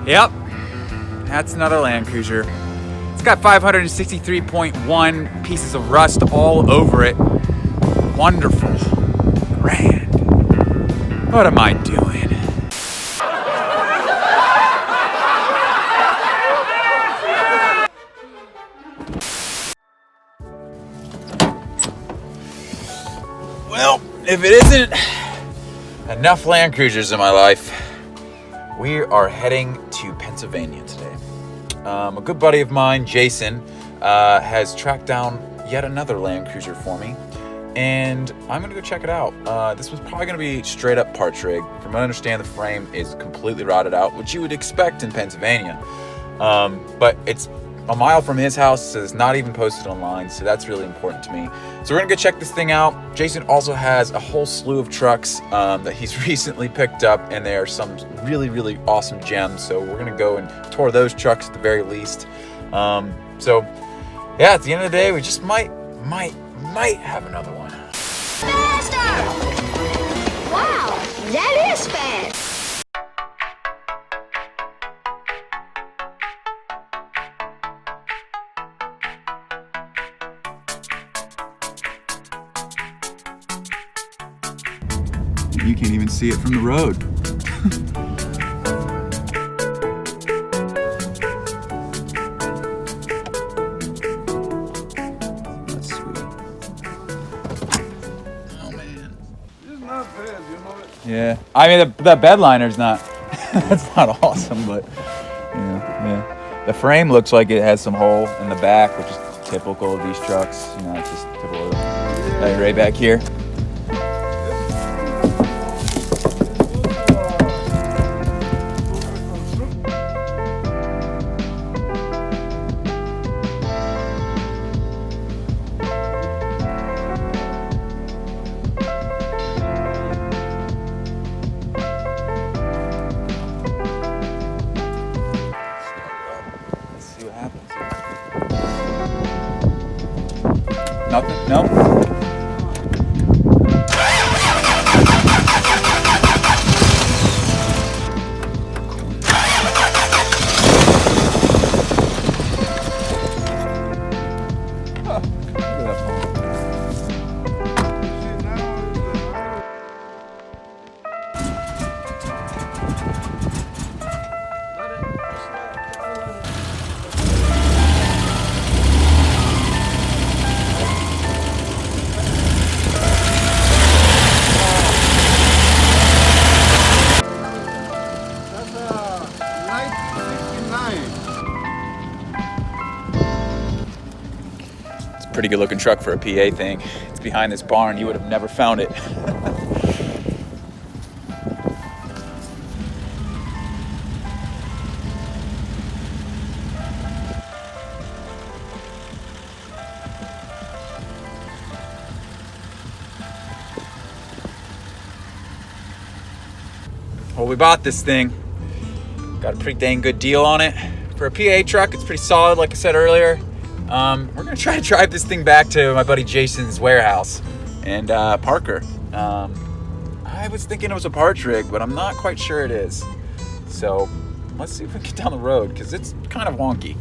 Yep, that's another Landcruiser. It's got 563.1 pieces of rust all over it. Wonderful. Grand. What am I doing? Well, if it isn't enough Landcruisers in my life, we are heading to Pennsylvania today. A good buddy of mine, Jason, has tracked down yet another Landcruiser for me, and I'm gonna go check it out. This was probably gonna be straight up parts rig. From what I understand, the frame is completely rotted out, which you would expect in Pennsylvania. But it's a mile from his house, so it's not even posted online, so that's really important to me. So we're gonna go check this thing out. Jason also has a whole slew of trucks that he's recently picked up, and there are some really, really awesome gems. So we're gonna go and tour those trucks at the very least. So yeah, at the end of the day, we just might have another one. Faster! Wow, that is fast. You can't even see it from the road. That's sweet. Oh man. It's not fast, you know it. Yeah. I mean, the bed liner's not, that's not awesome, but yeah. The frame looks like it has some hole in the back, which is typical of these trucks. You know, it's just typical. Right back here. Nothing? No? Pretty good looking truck for a PA thing. It's behind this barn. You would have never found it. Well, we bought this thing. Got a pretty dang good deal on it. For a PA truck, it's pretty solid, like I said earlier. We're gonna try to drive this thing back to my buddy Jason's warehouse and Parker. I was thinking it was a parts rig, but I'm not quite sure it is. So let's see if we can get down the road, because it's kind of wonky.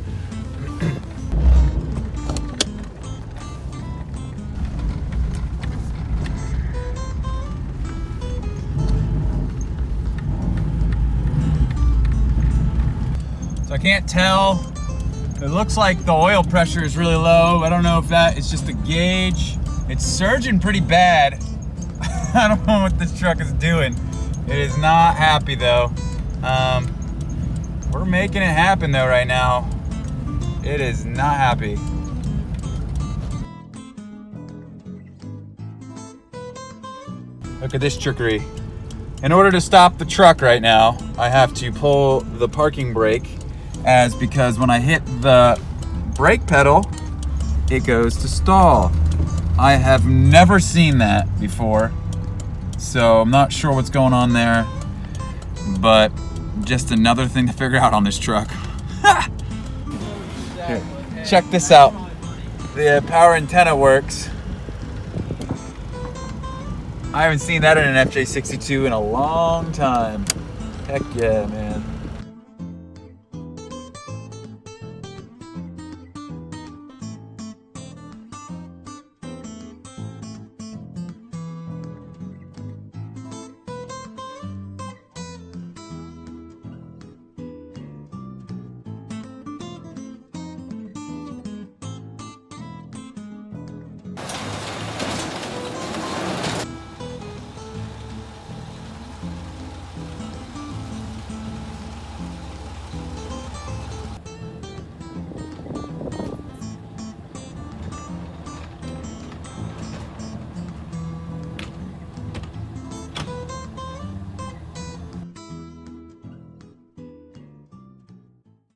So I can't tell. It looks like the oil pressure is really low. I don't know if that is just a gauge. It's surging pretty bad. I don't know what this truck is doing. It is not happy though. We're making it happen though right now. It is not happy. Look at this trickery. In order to stop the truck right now, I have to pull the parking brake, because when I hit the brake pedal, it goes to stall. I have never seen that before, so I'm not sure what's going on there, but just another thing to figure out on this truck. Here, check this out. The power antenna works. I haven't seen that in an fj62 in a long time. Heck yeah, man.